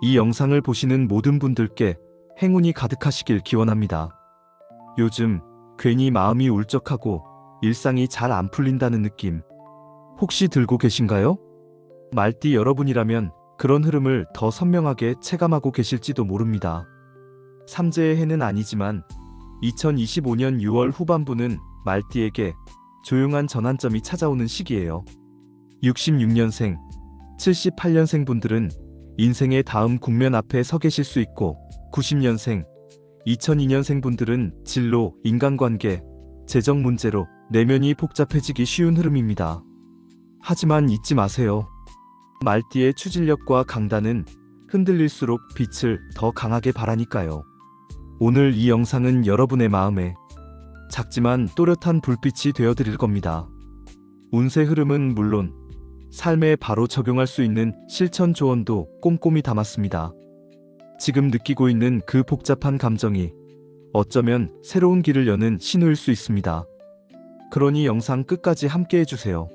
이 영상을 보시는 모든 분들께 행운이 가득하시길 기원합니다. 요즘 괜히 마음이 울적하고 일상이 잘 안 풀린다는 느낌 혹시 들고 계신가요? 말띠 여러분이라면 그런 흐름을 더 선명하게 체감하고 계실지도 모릅니다. 삼재의 해는 아니지만 2025년 6월 후반부는 말띠에게 조용한 전환점이 찾아오는 시기예요. 66년생, 78년생 분들은 인생의 다음 국면 앞에 서 계실 수 있고 90년생, 2002년생 분들은 진로, 인간관계, 재정 문제로 내면이 복잡해지기 쉬운 흐름입니다. 하지만 잊지 마세요. 말띠의 추진력과 강단은 흔들릴수록 빛을 더 강하게 발하니까요. 오늘 이 영상은 여러분의 마음에 작지만 또렷한 불빛이 되어드릴 겁니다. 운세 흐름은 물론 삶에 바로 적용할 수 있는 실천 조언도 꼼꼼히 담았습니다. 지금 느끼고 있는 그 복잡한 감정이 어쩌면 새로운 길을 여는 신호일 수 있습니다. 그러니 영상 끝까지 함께 해주세요.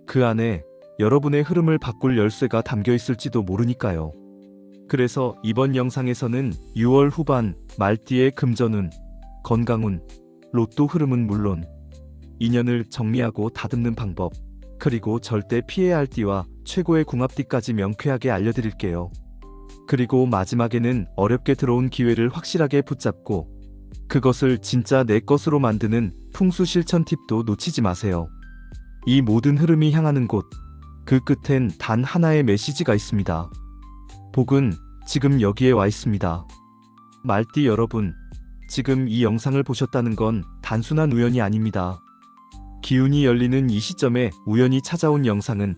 그 안에 여러분의 흐름을 바꿀 열쇠가 담겨 있을지도 모르니까요. 그래서 이번 영상에서는 6월 후반 말띠의 금전운, 건강운, 로또 흐름은 물론 인연을 정리하고 다듬는 방법, 그리고 절대 피해야 할 띠와 최고의 궁합띠까지 명쾌하게 알려드릴게요. 그리고 마지막에는 어렵게 들어온 기회를 확실하게 붙잡고 그것을 진짜 내 것으로 만드는 풍수 실천 팁도 놓치지 마세요. 이 모든 흐름이 향하는 곳, 그 끝엔 단 하나의 메시지가 있습니다. 복은 지금 여기에 와 있습니다. 말띠 여러분, 지금 이 영상을 보셨다는 건 단순한 우연이 아닙니다. 기운이 열리는 이 시점에 우연히 찾아온 영상은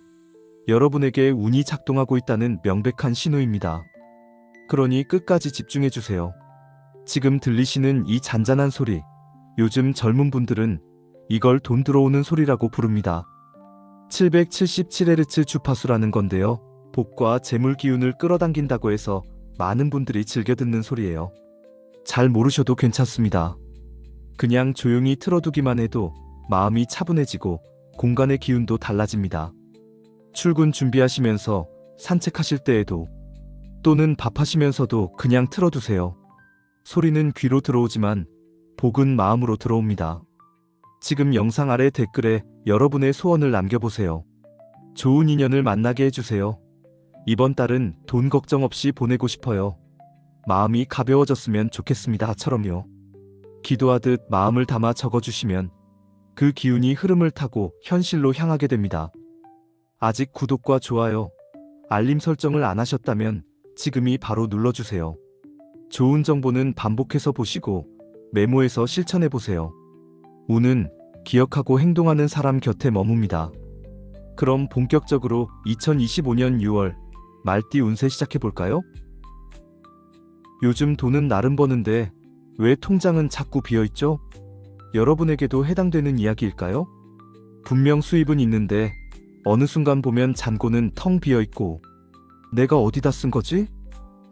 여러분에게 운이 작동하고 있다는 명백한 신호입니다. 그러니 끝까지 집중해주세요. 지금 들리시는 이 잔잔한 소리, 요즘 젊은 분들은 이걸 돈 들어오는 소리라고 부릅니다. 777Hz 주파수라는 건데요. 복과 재물 기운을 끌어당긴다고 해서 많은 분들이 즐겨 듣는 소리예요. 잘 모르셔도 괜찮습니다. 그냥 조용히 틀어두기만 해도 마음이 차분해지고 공간의 기운도 달라집니다. 출근 준비하시면서 산책하실 때에도 또는 밥하시면서도 그냥 틀어두세요. 소리는 귀로 들어오지만 복은 마음으로 들어옵니다. 지금 영상 아래 댓글에 여러분의 소원을 남겨보세요. 좋은 인연을 만나게 해주세요. 이번 달은 돈 걱정 없이 보내고 싶어요. 마음이 가벼워졌으면 좋겠습니다.처럼요. 기도하듯 마음을 담아 적어주시면 그 기운이 흐름을 타고 현실로 향하게 됩니다. 아직 구독과 좋아요, 알림 설정을 안 하셨다면 지금이 바로 눌러주세요. 좋은 정보는 반복해서 보시고 메모해서 실천해보세요. 운은 기억하고 행동하는 사람 곁에 머뭅니다. 그럼 본격적으로 2025년 6월 말띠 운세 시작해볼까요? 요즘 돈은 나름 버는데 왜 통장은 자꾸 비어있죠? 여러분에게도 해당되는 이야기일까요? 분명 수입은 있는데 어느 순간 보면 잔고는 텅 비어있고 내가 어디다 쓴 거지?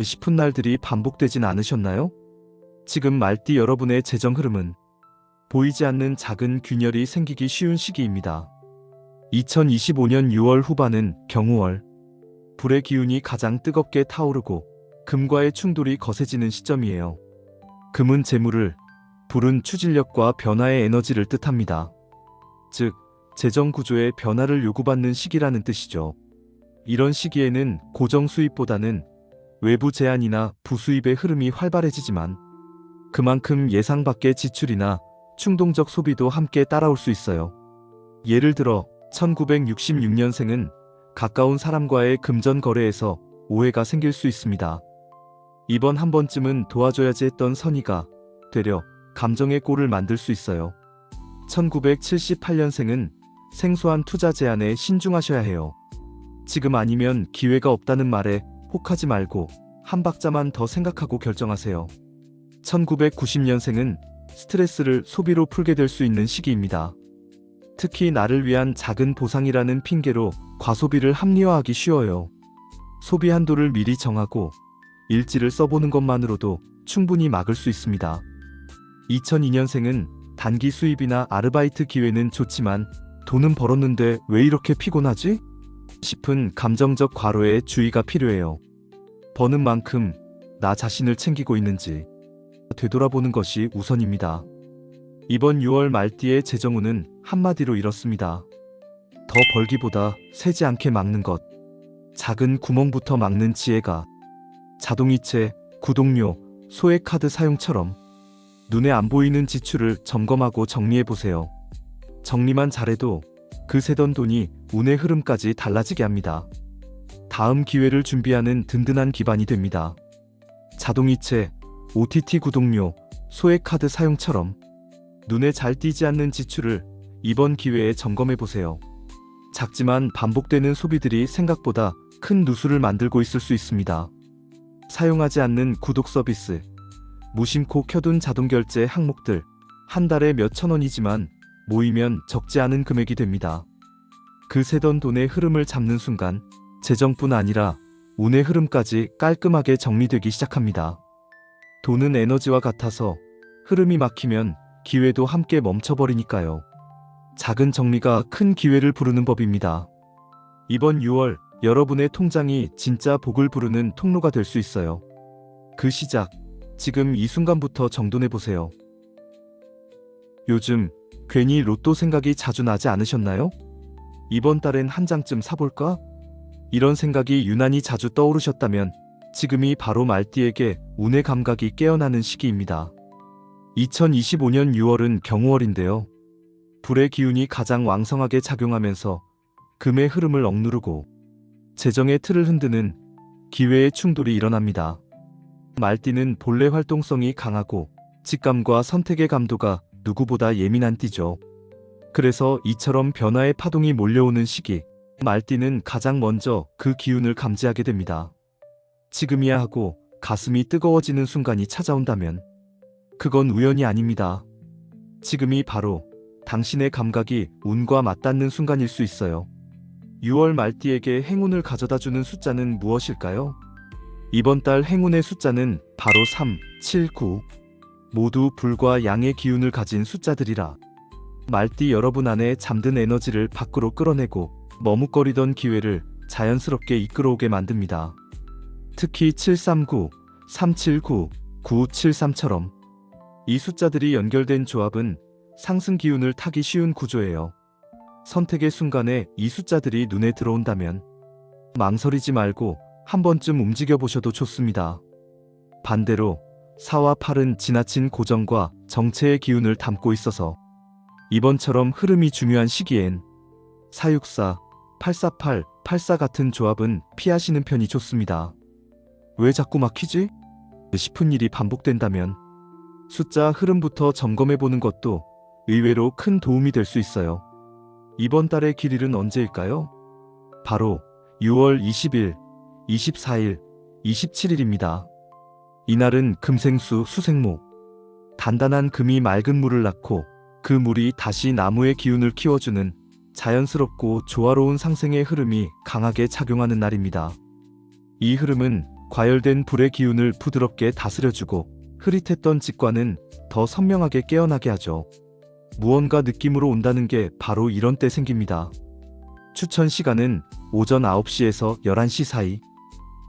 싶은 날들이 반복되진 않으셨나요? 지금 말띠 여러분의 재정 흐름은 보이지 않는 작은 균열이 생기기 쉬운 시기입니다. 2025년 6월 후반은 경우월, 불의 기운이 가장 뜨겁게 타오르고 금과의 충돌이 거세지는 시점이에요. 금은 재물을, 불은 추진력과 변화의 에너지를 뜻합니다. 즉, 재정 구조의 변화를 요구받는 시기라는 뜻이죠. 이런 시기에는 고정 수입보다는 외부 제한이나 부수입의 흐름이 활발해지지만 그만큼 예상 밖의 지출이나 충동적 소비도 함께 따라올 수 있어요. 예를 들어 1966년생은 가까운 사람과의 금전 거래에서 오해가 생길 수 있습니다. 이번 한 번쯤은 도와줘야지 했던 선의가 되려 감정의 골을 만들 수 있어요. 1978년생은 생소한 투자 제안에 신중하셔야 해요. 지금 아니면 기회가 없다는 말에 혹하지 말고 한 박자만 더 생각하고 결정하세요. 1990년생은 스트레스를 소비로 풀게 될 수 있는 시기입니다. 특히 나를 위한 작은 보상이라는 핑계로 과소비를 합리화하기 쉬워요. 소비 한도를 미리 정하고 일지를 써보는 것만으로도 충분히 막을 수 있습니다. 2002년생은 단기 수입이나 아르바이트 기회는 좋지만 돈은 벌었는데 왜 이렇게 피곤하지? 싶은 감정적 과로에 주의가 필요해요. 버는 만큼 나 자신을 챙기고 있는지 되돌아보는 것이 우선입니다. 이번 6월 말띠의 재정운은 한마디로 이렇습니다. 더 벌기보다 새지 않게 막는 것. 작은 구멍부터 막는 지혜가 자동이체, 구독료, 소액 카드 사용처럼 눈에 안 보이는 지출을 점검하고 정리해 보세요. 정리만 잘해도 그 새던 돈이 운의 흐름까지 달라지게 합니다. 다음 기회를 준비하는 든든한 기반이 됩니다. 자동이체, OTT 구독료, 소액 카드 사용처럼 눈에 잘 띄지 않는 지출을 이번 기회에 점검해 보세요. 작지만 반복되는 소비들이 생각보다 큰 누수를 만들고 있을 수 있습니다. 사용하지 않는 구독 서비스, 무심코 켜둔 자동결제 항목들, 한 달에 몇천 원이지만 모이면 적지 않은 금액이 됩니다. 그 새던 돈의 흐름을 잡는 순간 재정뿐 아니라 운의 흐름까지 깔끔하게 정리되기 시작합니다. 돈은 에너지와 같아서 흐름이 막히면 기회도 함께 멈춰버리니까요. 작은 정리가 큰 기회를 부르는 법입니다. 이번 6월 여러분의 통장이 진짜 복을 부르는 통로가 될 수 있어요. 그 시작, 지금 이 순간부터 정돈해보세요. 요즘 괜히 로또 생각이 자주 나지 않으셨나요? 이번 달엔 한 장쯤 사볼까? 이런 생각이 유난히 자주 떠오르셨다면 지금이 바로 말띠에게 운의 감각이 깨어나는 시기입니다. 2025년 6월은 경우월인데요. 불의 기운이 가장 왕성하게 작용하면서 금의 흐름을 억누르고 재정의 틀을 흔드는 기회의 충돌이 일어납니다. 말띠는 본래 활동성이 강하고 직감과 선택의 감도가 누구보다 예민한 띠죠. 그래서 이처럼 변화의 파동이 몰려오는 시기, 말띠는 가장 먼저 그 기운을 감지하게 됩니다. 지금이야 하고 가슴이 뜨거워지는 순간이 찾아온다면 그건 우연이 아닙니다. 지금이 바로 당신의 감각이 운과 맞닿는 순간일 수 있어요. 6월 말띠에게 행운을 가져다주는 숫자는 무엇일까요? 이번 달 행운의 숫자는 바로 3, 7, 9. 모두 불과 양의 기운을 가진 숫자들이라 말띠 여러분 안에 잠든 에너지를 밖으로 끌어내고 머뭇거리던 기회를 자연스럽게 이끌어오게 만듭니다. 특히 739, 379, 973처럼 이 숫자들이 연결된 조합은 상승 기운을 타기 쉬운 구조예요. 선택의 순간에 이 숫자들이 눈에 들어온다면 망설이지 말고 한 번쯤 움직여 보셔도 좋습니다. 반대로 4와 8은 지나친 고정과 정체의 기운을 담고 있어서 이번처럼 흐름이 중요한 시기엔 464, 848, 84 같은 조합은 피하시는 편이 좋습니다. 왜 자꾸 막히지? 싶은 일이 반복된다면 숫자 흐름부터 점검해 보는 것도 의외로 큰 도움이 될 수 있어요. 이번 달의 길일은 언제일까요? 바로 6월 20일, 24일, 27일입니다. 이날은 금생수 수생목. 단단한 금이 맑은 물을 낳고 그 물이 다시 나무의 기운을 키워주는 자연스럽고 조화로운 상생의 흐름이 강하게 작용하는 날입니다. 이 흐름은 과열된 불의 기운을 부드럽게 다스려주고 흐릿했던 직관은 더 선명하게 깨어나게 하죠. 무언가 느낌으로 온다는 게 바로 이런 때 생깁니다. 추천 시간은 오전 9시에서 11시 사이.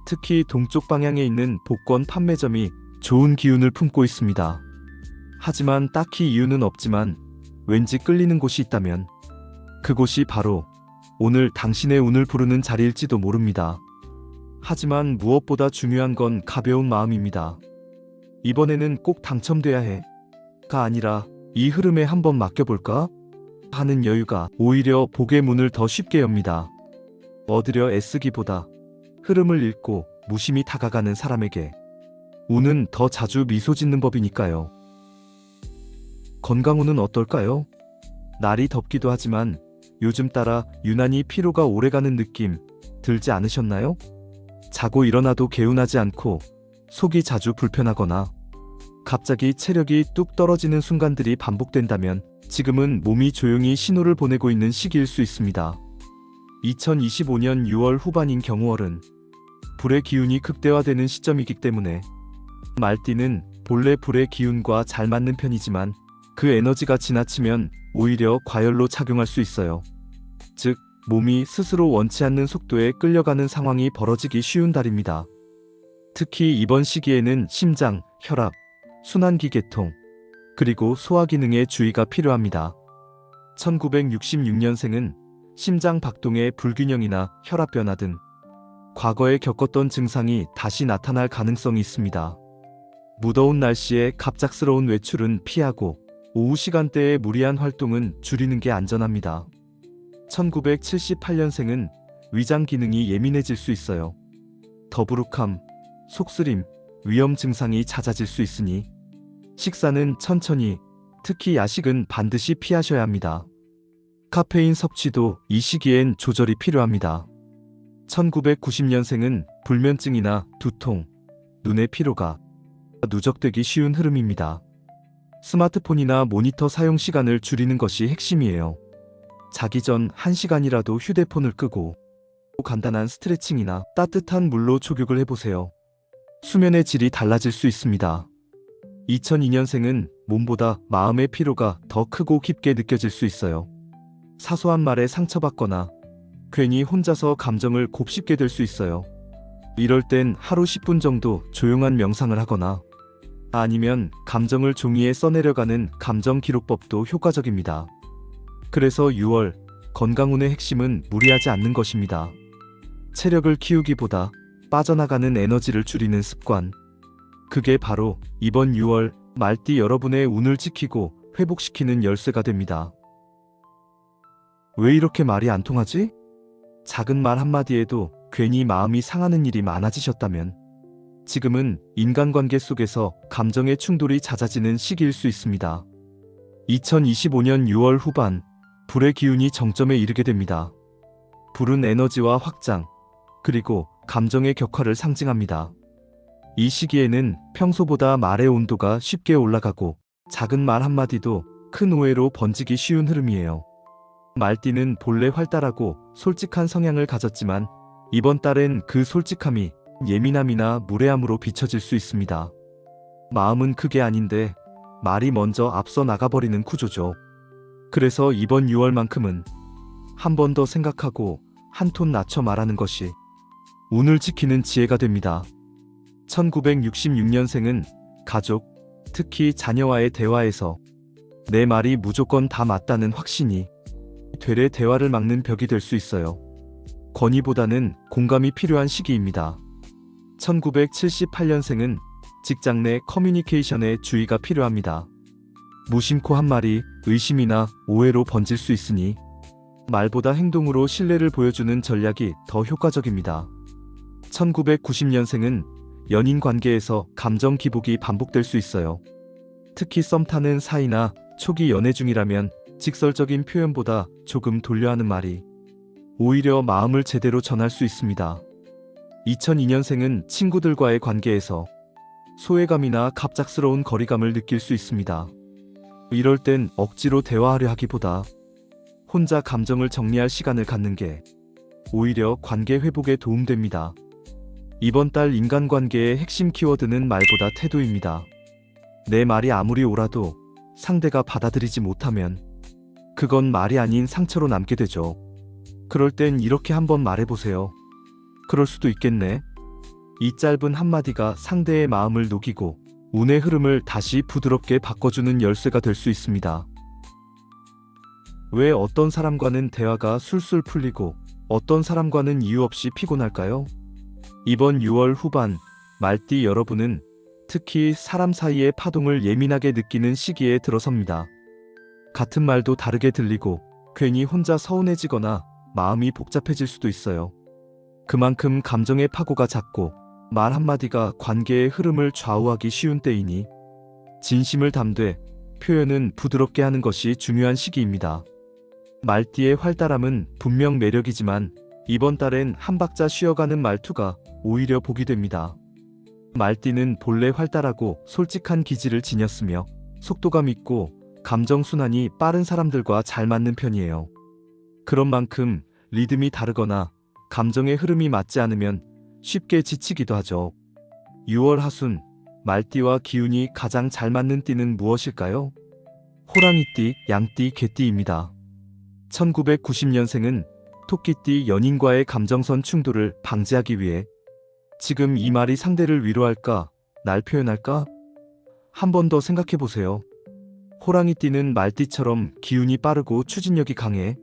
특히 동쪽 방향에 있는 복권 판매점이 좋은 기운을 품고 있습니다. 하지만 딱히 이유는 없지만 왠지 끌리는 곳이 있다면 그곳이 바로 오늘 당신의 운을 부르는 자리일지도 모릅니다. 하지만 무엇보다 중요한 건 가벼운 마음입니다. 이번에는 꼭 당첨돼야 해가 아니라 이 흐름에 한번 맡겨볼까? 하는 여유가 오히려 복의 문을 더 쉽게 엽니다. 얻으려 애쓰기보다 흐름을 읽고 무심히 다가가는 사람에게 운은 더 자주 미소 짓는 법이니까요. 건강운은 어떨까요? 날이 덥기도 하지만 요즘 따라 유난히 피로가 오래가는 느낌 들지 않으셨나요? 자고 일어나도 개운하지 않고 속이 자주 불편하거나 갑자기 체력이 뚝 떨어지는 순간들이 반복된다면 지금은 몸이 조용히 신호를 보내고 있는 시기일 수 있습니다. 2025년 6월 후반인 경우월은 불의 기운이 극대화되는 시점이기 때문에 말띠는 본래 불의 기운과 잘 맞는 편이지만 그 에너지가 지나치면 오히려 과열로 작용할 수 있어요. 즉, 몸이 스스로 원치 않는 속도에 끌려가는 상황이 벌어지기 쉬운 달입니다. 특히 이번 시기에는 심장, 혈압, 순환기 계통, 그리고 소화 기능에 주의가 필요합니다. 1966년생은 심장 박동의 불균형이나 혈압 변화 등 과거에 겪었던 증상이 다시 나타날 가능성이 있습니다. 무더운 날씨에 갑작스러운 외출은 피하고 오후 시간대에 무리한 활동은 줄이는 게 안전합니다. 1978년생은 위장 기능이 예민해질 수 있어요. 더부룩함, 속쓰림, 위염 증상이 잦아질 수 있으니 식사는 천천히, 특히 야식은 반드시 피하셔야 합니다. 카페인 섭취도 이 시기엔 조절이 필요합니다. 1990년생은 불면증이나 두통, 눈의 피로가 누적되기 쉬운 흐름입니다. 스마트폰이나 모니터 사용 시간을 줄이는 것이 핵심이에요. 자기 전 1시간이라도 휴대폰을 끄고 간단한 스트레칭이나 따뜻한 물로 족욕을 해보세요. 수면의 질이 달라질 수 있습니다. 2002년생은 몸보다 마음의 피로가 더 크고 깊게 느껴질 수 있어요. 사소한 말에 상처받거나 괜히 혼자서 감정을 곱씹게 될 수 있어요. 이럴 땐 하루 10분 정도 조용한 명상을 하거나 아니면 감정을 종이에 써내려가는 감정 기록법도 효과적입니다. 그래서 6월 건강운의 핵심은 무리하지 않는 것입니다. 체력을 키우기보다 빠져나가는 에너지를 줄이는 습관. 그게 바로 이번 6월 말띠 여러분의 운을 지키고 회복시키는 열쇠가 됩니다. 왜 이렇게 말이 안 통하지? 작은 말 한마디에도 괜히 마음이 상하는 일이 많아지셨다면 지금은 인간관계 속에서 감정의 충돌이 잦아지는 시기일 수 있습니다. 2025년 6월 후반 불의 기운이 정점에 이르게 됩니다. 불은 에너지와 확장, 그리고 감정의 격화를 상징합니다. 이 시기에는 평소보다 말의 온도가 쉽게 올라가고 작은 말 한마디도 큰 오해로 번지기 쉬운 흐름이에요. 말띠는 본래 활달하고 솔직한 성향을 가졌지만 이번 달엔 그 솔직함이 예민함이나 무례함으로 비춰질 수 있습니다. 마음은 크게 아닌데 말이 먼저 앞서 나가버리는 구조죠. 그래서 이번 6월만큼은 한 번 더 생각하고 한 톤 낮춰 말하는 것이 운을 지키는 지혜가 됩니다. 1966년생은 가족, 특히 자녀와의 대화에서 내 말이 무조건 다 맞다는 확신이 되레 대화를 막는 벽이 될 수 있어요. 권위보다는 공감이 필요한 시기입니다. 1978년생은 직장 내 커뮤니케이션에 주의가 필요합니다. 무심코 한 말이 의심이나 오해로 번질 수 있으니 말보다 행동으로 신뢰를 보여주는 전략이 더 효과적입니다. 1990년생은 연인 관계에서 감정 기복이 반복될 수 있어요. 특히 썸 타는 사이나 초기 연애 중이라면 직설적인 표현보다 조금 돌려하는 말이 오히려 마음을 제대로 전할 수 있습니다. 2002년생은 친구들과의 관계에서 소외감이나 갑작스러운 거리감을 느낄 수 있습니다. 이럴 땐 억지로 대화하려 하기보다 혼자 감정을 정리할 시간을 갖는 게 오히려 관계 회복에 도움됩니다. 이번 달 인간관계의 핵심 키워드는 말보다 태도입니다. 내 말이 아무리 옳아도 상대가 받아들이지 못하면 그건 말이 아닌 상처로 남게 되죠. 그럴 땐 이렇게 한번 말해보세요. 그럴 수도 있겠네. 이 짧은 한마디가 상대의 마음을 녹이고 운의 흐름을 다시 부드럽게 바꿔주는 열쇠가 될 수 있습니다. 왜 어떤 사람과는 대화가 술술 풀리고 어떤 사람과는 이유 없이 피곤할까요? 이번 6월 후반 말띠 여러분은 특히 사람 사이의 파동을 예민하게 느끼는 시기에 들어섭니다. 같은 말도 다르게 들리고 괜히 혼자 서운해지거나 마음이 복잡해질 수도 있어요. 그만큼 감정의 파고가 잦고 말 한마디가 관계의 흐름을 좌우하기 쉬운 때이니 진심을 담되 표현은 부드럽게 하는 것이 중요한 시기입니다. 말띠의 활달함은 분명 매력이지만 이번 달엔 한 박자 쉬어가는 말투가 오히려 복이 됩니다. 말띠는 본래 활달하고 솔직한 기질을 지녔으며 속도감 있고 감정순환이 빠른 사람들과 잘 맞는 편이에요. 그런 만큼 리듬이 다르거나 감정의 흐름이 맞지 않으면 쉽게 지치기도 하죠. 6월 하순, 말띠와 기운이 가장 잘 맞는 띠는 무엇일까요? 호랑이띠, 양띠, 개띠입니다. 1990년생은 토끼띠 연인과의 감정선 충돌을 방지하기 위해 지금 이 말이 상대를 위로할까? 날 표현할까? 한 번 더 생각해 보세요. 호랑이띠는 말띠처럼 기운이 빠르고 추진력이 강해.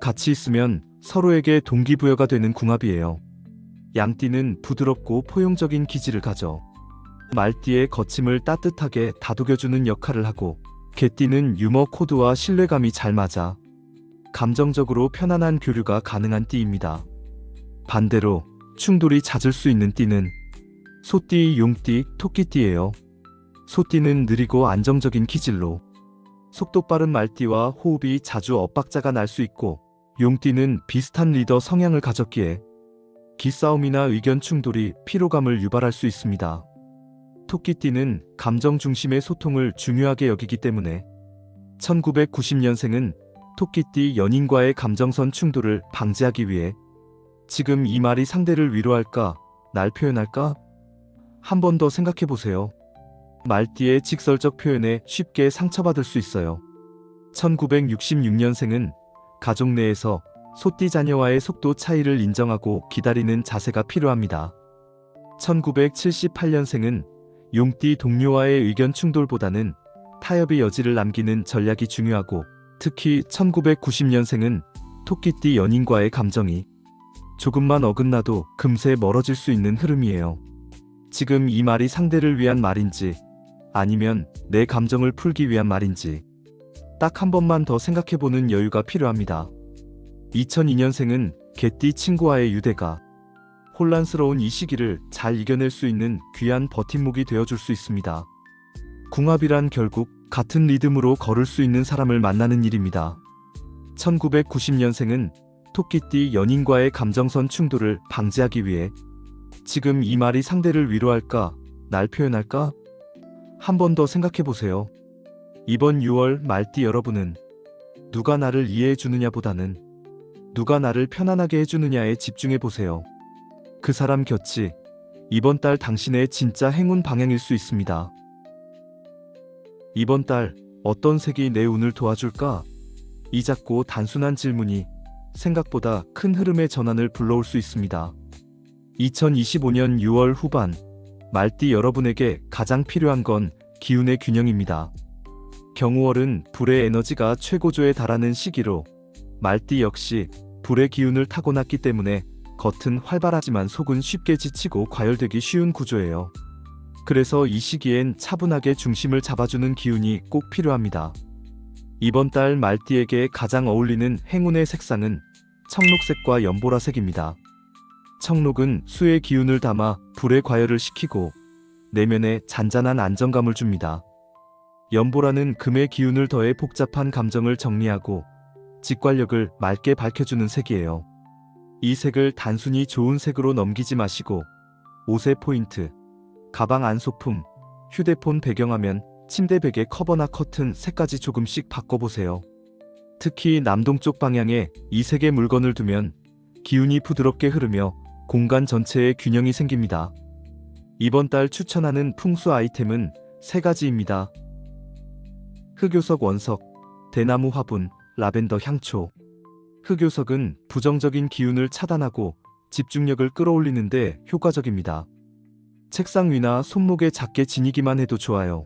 같이 있으면 서로에게 동기부여가 되는 궁합이에요. 양띠는 부드럽고 포용적인 기질을 가져. 말띠의 거침을 따뜻하게 다독여주는 역할을 하고, 개띠는 유머 코드와 신뢰감이 잘 맞아 감정적으로 편안한 교류가 가능한 띠입니다. 반대로 충돌이 잦을 수 있는 띠는 소띠, 용띠, 토끼띠예요. 소띠는 느리고 안정적인 기질로 속도 빠른 말띠와 호흡이 자주 엇박자가 날 수 있고, 용띠는 비슷한 리더 성향을 가졌기에 기싸움이나 의견 충돌이 피로감을 유발할 수 있습니다. 토끼띠는 감정 중심의 소통을 중요하게 여기기 때문에 1990년생은 토끼띠 연인과의 감정선 충돌을 방지하기 위해 지금 이 말이 상대를 위로할까? 날 표현할까? 한 번 더 생각해 보세요. 말띠의 직설적 표현에 쉽게 상처받을 수 있어요. 1966년생은 가족 내에서 소띠 자녀와의 속도 차이를 인정하고 기다리는 자세가 필요합니다. 1978년생은 용띠 동료와의 의견 충돌보다는 타협의 여지를 남기는 전략이 중요하고, 특히 1990년생은 토끼띠 연인과의 감정이 조금만 어긋나도 금세 멀어질 수 있는 흐름이에요. 지금 이 말이 상대를 위한 말인지 아니면 내 감정을 풀기 위한 말인지 딱 한 번만 더 생각해보는 여유가 필요합니다. 2002년생은 개띠 친구와의 유대가 혼란스러운 이 시기를 잘 이겨낼 수 있는 귀한 버팀목이 되어줄 수 있습니다. 궁합이란 결국 같은 리듬으로 걸을 수 있는 사람을 만나는 일입니다. 1990년생은 토끼띠 연인과의 감정선 충돌을 방지하기 위해 지금 이 말이 상대를 위로할까? 날 표현할까? 한 번 더 생각해 보세요. 이번 6월 말띠 여러분은 누가 나를 이해해 주느냐보다는 누가 나를 편안하게 해주느냐에 집중해 보세요. 그 사람 곁이 이번 달 당신의 진짜 행운 방향일 수 있습니다. 이번 달 어떤 색이 내 운을 도와줄까? 이 작고 단순한 질문이 생각보다 큰 흐름의 전환을 불러올 수 있습니다. 2025년 6월 후반 말띠 여러분에게 가장 필요한 건 기운의 균형입니다. 경우월은 불의 에너지가 최고조에 달하는 시기로 말띠 역시 불의 기운을 타고났기 때문에 겉은 활발하지만 속은 쉽게 지치고 과열되기 쉬운 구조예요. 그래서 이 시기엔 차분하게 중심을 잡아주는 기운이 꼭 필요합니다. 이번 달 말띠에게 가장 어울리는 행운의 색상은 청록색과 연보라색입니다. 청록은 수의 기운을 담아 불의 과열을 시키고 내면에 잔잔한 안정감을 줍니다. 연보라는 금의 기운을 더해 복잡한 감정을 정리하고 직관력을 맑게 밝혀주는 색이에요. 이 색을 단순히 좋은 색으로 넘기지 마시고 옷의 포인트, 가방 안 소품, 휴대폰 배경화면, 침대 베개 커버나 커튼 색까지 조금씩 바꿔보세요. 특히 남동쪽 방향에 이 색의 물건을 두면 기운이 부드럽게 흐르며 공간 전체에 균형이 생깁니다. 이번 달 추천하는 풍수 아이템은 3가지입니다. 흑요석 원석, 대나무 화분, 라벤더 향초. 흑요석은 부정적인 기운을 차단하고 집중력을 끌어올리는데 효과적입니다. 책상 위나 손목에 작게 지니기만 해도 좋아요.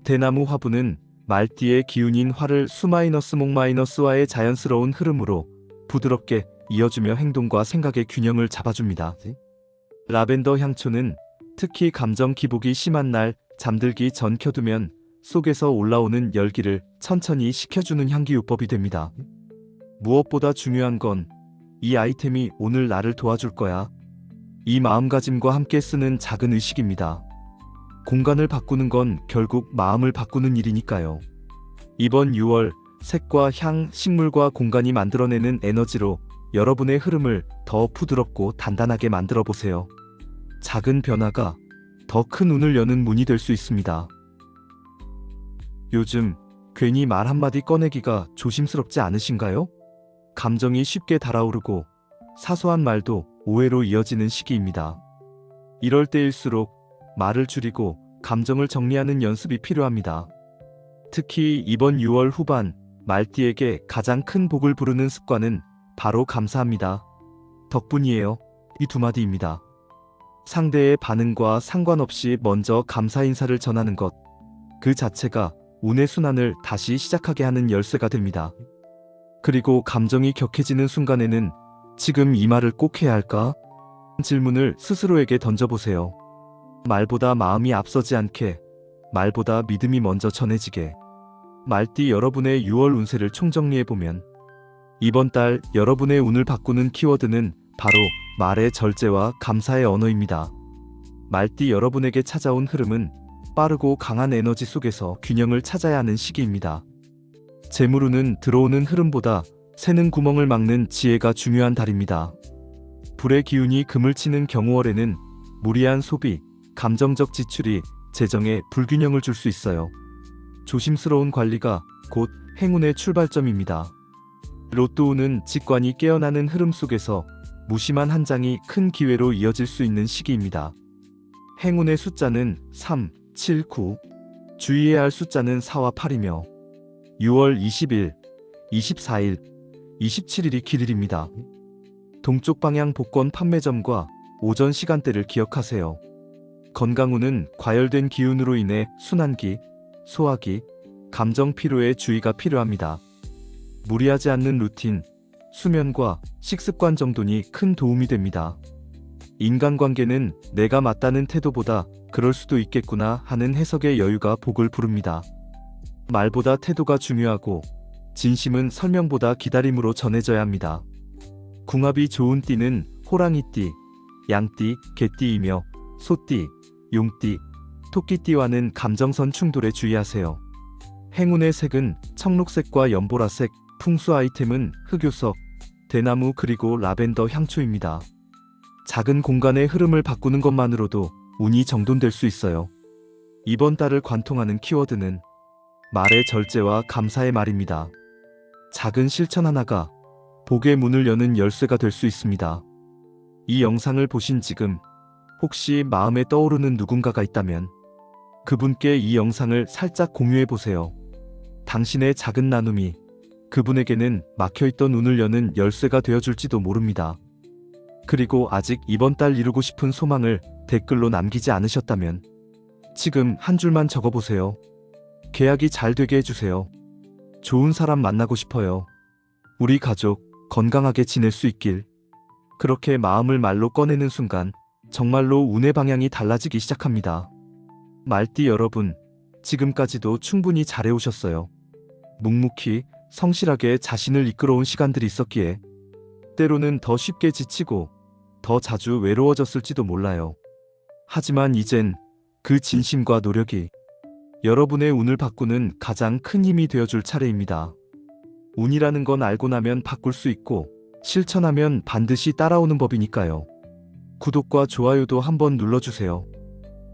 대나무 화분은 말띠의 기운인 화를 수마이너스 목마이너스와의 자연스러운 흐름으로 부드럽게 이어주며 행동과 생각의 균형을 잡아줍니다. 라벤더 향초는 특히 감정 기복이 심한 날 잠들기 전 켜두면 속에서 올라오는 열기를 천천히 식혀주는 향기요법이 됩니다. 무엇보다 중요한 건 이 아이템이 오늘 나를 도와줄 거야. 이 마음가짐과 함께 쓰는 작은 의식입니다. 공간을 바꾸는 건 결국 마음을 바꾸는 일이니까요. 이번 6월 색과 향, 식물과 공간이 만들어내는 에너지로 여러분의 흐름을 더 부드럽고 단단하게 만들어 보세요. 작은 변화가 더 큰 운을 여는 문이 될 수 있습니다. 요즘 괜히 말 한마디 꺼내기가 조심스럽지 않으신가요? 감정이 쉽게 달아오르고 사소한 말도 오해로 이어지는 시기입니다. 이럴 때일수록 말을 줄이고 감정을 정리하는 연습이 필요합니다. 특히 이번 6월 후반 말띠에게 가장 큰 복을 부르는 습관은 바로 감사합니다. 덕분이에요. 이 2마디입니다. 상대의 반응과 상관없이 먼저 감사 인사를 전하는 것, 그 자체가 운의 순환을 다시 시작하게 하는 열쇠가 됩니다. 그리고 감정이 격해지는 순간에는 지금 이 말을 꼭 해야 할까? 질문을 스스로에게 던져보세요. 말보다 마음이 앞서지 않게, 말보다 믿음이 먼저 전해지게. 말띠 여러분의 6월 운세를 총정리해보면 이번 달 여러분의 운을 바꾸는 키워드는 바로 말의 절제와 감사의 언어입니다. 말띠 여러분에게 찾아온 흐름은 빠르고 강한 에너지 속에서 균형을 찾아야 하는 시기입니다. 재물운은 들어오는 흐름보다 새는 구멍을 막는 지혜가 중요한 달입니다. 불의 기운이 금을 치는 경우월에는 무리한 소비, 감정적 지출이 재정에 불균형을 줄 수 있어요. 조심스러운 관리가 곧 행운의 출발점입니다. 로또운은 직관이 깨어나는 흐름 속에서 무심한 한 장이 큰 기회로 이어질 수 있는 시기입니다. 행운의 숫자는 3, 7, 9. 주의해야 할 숫자는 4와 8이며 6월 20일, 24일, 27일이 길일입니다. 동쪽 방향 복권 판매점과 오전 시간대를 기억하세요. 건강운은 과열된 기운으로 인해 순환기, 소화기, 감정 피로에 주의가 필요합니다. 무리하지 않는 루틴, 수면과 식습관 정돈이 큰 도움이 됩니다. 인간관계는 내가 맞다는 태도보다 그럴 수도 있겠구나 하는 해석의 여유가 복을 부릅니다. 말보다 태도가 중요하고 진심은 설명보다 기다림으로 전해져야 합니다. 궁합이 좋은 띠는 호랑이띠, 양띠, 개띠이며 소띠, 용띠, 토끼띠와는 감정선 충돌에 주의하세요. 행운의 색은 청록색과 연보라색, 풍수 아이템은 흑요석, 대나무 그리고 라벤더 향초입니다. 작은 공간의 흐름을 바꾸는 것만으로도 운이 정돈될 수 있어요. 이번 달을 관통하는 키워드는 말의 절제와 감사의 말입니다. 작은 실천 하나가 복의 문을 여는 열쇠가 될 수 있습니다. 이 영상을 보신 지금 혹시 마음에 떠오르는 누군가가 있다면 그분께 이 영상을 살짝 공유해 보세요. 당신의 작은 나눔이 그분에게는 막혀있던 운을 여는 열쇠가 되어줄지도 모릅니다. 그리고 아직 이번 달 이루고 싶은 소망을 댓글로 남기지 않으셨다면 지금 한 줄만 적어보세요. 계약이 잘 되게 해주세요. 좋은 사람 만나고 싶어요. 우리 가족 건강하게 지낼 수 있길. 그렇게 마음을 말로 꺼내는 순간 정말로 운의 방향이 달라지기 시작합니다. 말띠 여러분, 지금까지도 충분히 잘해오셨어요. 묵묵히 성실하게 자신을 이끌어온 시간들이 있었기에 때로는 더 쉽게 지치고 더 자주 외로워졌을지도 몰라요. 하지만 이젠 그 진심과 노력이 여러분의 운을 바꾸는 가장 큰 힘이 되어줄 차례입니다. 운이라는 건 알고 나면 바꿀 수 있고 실천하면 반드시 따라오는 법이니까요. 구독과 좋아요도 한번 눌러주세요.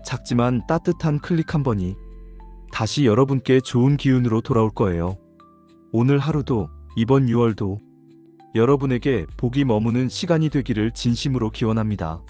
작지만 따뜻한 클릭 한 번이 다시 여러분께 좋은 기운으로 돌아올 거예요. 오늘 하루도 이번 6월도 여러분에게 복이 머무는 시간이 되기를 진심으로 기원합니다.